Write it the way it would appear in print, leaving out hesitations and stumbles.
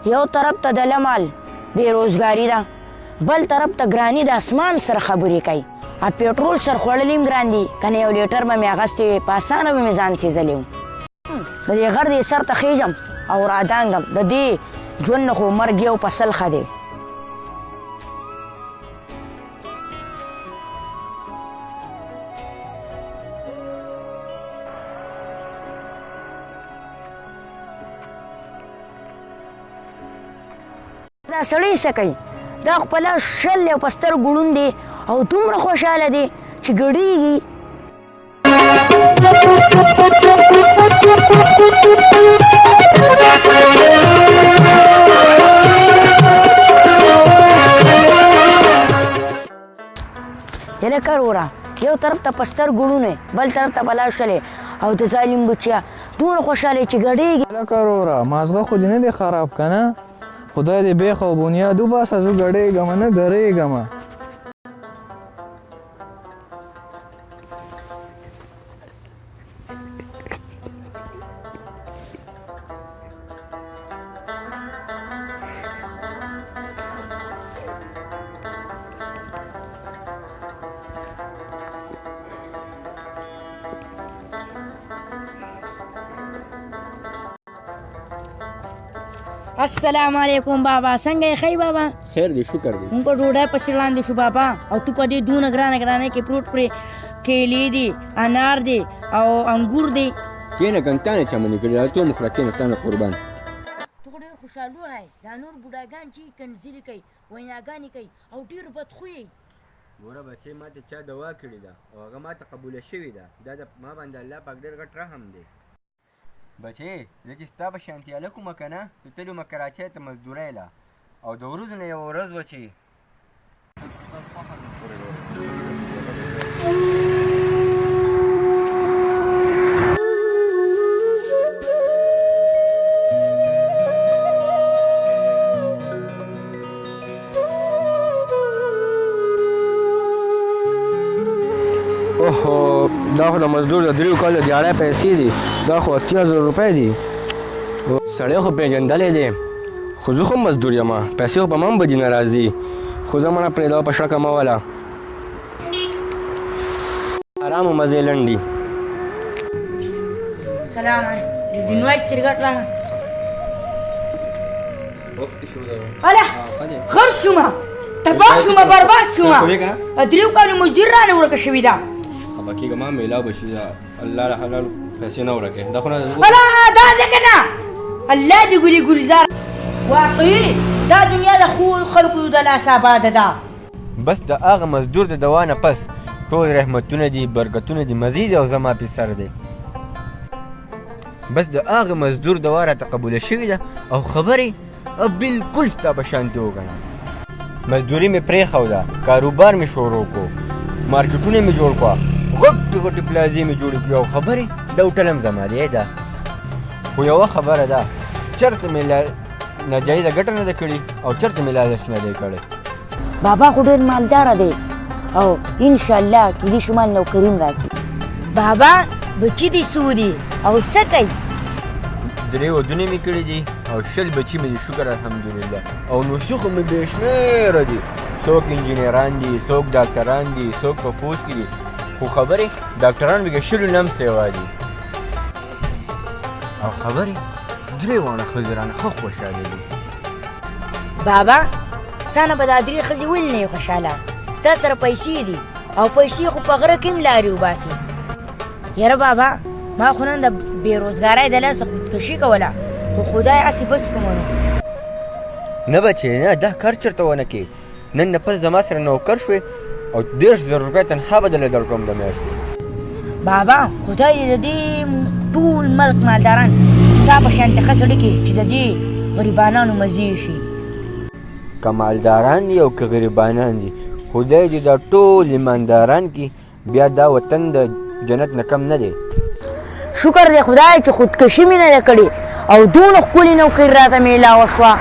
یو طرف ته د لمال بېروزګاري ده، بل طرف ته ګراني د اسمان سره خبرې کوي. پېټرول سر خوړل هم ګران دي، که نه یو لیټر به مې اخیستی وي په اسانه به مې ځان سېزلی و. د دې غر دې سر ته خېږم او رادانګم، د دې ژوند نه خو مرګ یو په سل ښه دی. دا سړی څه کوي؟ دا خپله شل یو په سترګو ړوند دی او دومره خوشحاله دی چې ګډېږي. هلکه وروره، یو طرف ته په سترګو ړوند بل طرف ته بلا شلې او د ظالم بچیا دومره خوشحاله چې ګډېږي. هلکه وروره، مازغه خو دې نه دی خراب که نه؟ خدای دې بیخ او بنیاد وباسه، زه ګډېږم نه ګرېږم. السلام علیکم بابا، څنګه یې ښی بابا؟ خیر دی، شکر دی. مونږ په ډوډۍ پسې وړاندې شو بابا، او تو په دې دونه ګرانه ګرانه کې پروت پرې کیلې دي، انار دی او انګور دی. کېنه کنه تا نه چا منې کړي، راته ومخوره، کېنه تا نه قربان. ته خو ډېر خوشحال وای، دا نور بوډاګان چې کنځلې کوي، ویناګانې کوي او ډېر بدخویه. ګوره بچې، ما ته چا دوا کړې ده او هغه ما ته قبوله شوې ده. دا د ما باندې الله پاک ډېر غټ رحم دی. بچې، زه چې ستا په شانتي هلک ومه که نه، نو تللي ومه کراچۍ ته مزدورۍ له، او د ورځو نه یوه ورځ وه چې اوهو، دا خو د مزدور د 3 کال د دیاړۍ پیسې دي، دا خو 80,000 روپۍ دي. سړی خو پېژندلی دی، خو زه خو مزدور یم، پیسې خو په ما هم بدي نه راځي، خو زه منه پرېږده په شکه مه وله. ارام و مزې لنډي. سلام علیکم. انوایټ سرګټ راغله. اله خرج شومه، تباک شومه، برباد شومه. 3 کالو مزدور رانه ورکه شوې ده. خفه کېږه ما میلاو به شي، الله له حلال پیسې نه ورکوي. دا خو نه اله دا ځکه نه الله دې ګلي ګلزار. واقعي دا دنیا د خلکو د لاس آباده ده. بس د هغه مزدور د دوا نه پس ټول رحمتونه دي، برکتونه دي، مزید او زما پې سر دی. بس د هغه مزدور دوا راته قبوله شوې ده او خبرې بلکل ستا په شانتې وګڼه. مزدوري مې پرېښوده، کاروبار مې شروع کړو، مارکیټونه مې جوړ کړه، غټې غټې پلازې مې جوړې کړې او خبرې د هوټل هم زما دی ده. خو یوه خبره ده، چرته مې ناجایزه ګټه نه ده کړې او چرته مې لالچ نه دی کړی. بابا خو ډېر مالداره دی او انشاءالله کیدای شي مال نوکري هم راکړي. بابا بچي دي څو دي او څه کوي؟ 3 ودونه مې کړي دي او 20 بچي مې دي، شکر الحمدلله. او نوسي خو مې بې شمېره دي، څوک انجینران دي، څوک ډاکټران دي، څوک په پوځ کې دي، خو خبرې ډاکټران مې 20 نه هم سیوا دي. او خبرې 3 واړه ښځې رانه ښه خوشحاله دي. بابا ستا نه به دا 3 ښځې ولې نه یې خوشحاله؟ ستا سره پیسې دي او پیسې خو په غره کې هم لارې وباسي. یاره بابا، ما خو نن د بېروزګارۍ د لاسه خودکشي کوله، خو خدای هسې بچ کړمه نو. نه بچې نه، دا کار چېرته ونه کې. نن نه پس زما سره نوکر شوې او 30,000 روپۍ تنخوا به درله درکړم د میاشتې. بابا خدای دې د دې ټول ملک مالداران ستا په شانتې ښه سړي کې چې د دې غریبانانو مزې شي. که مالداران دي او که غریبانان دي، خدای دې دا ټول ایمانداران کې، بیا دا وطن د جنت نه کم نه دی. شکر دی خدای چې خودکشي مې نه ده کړې او دونه ښکلې نوکري راته میلاوه شوه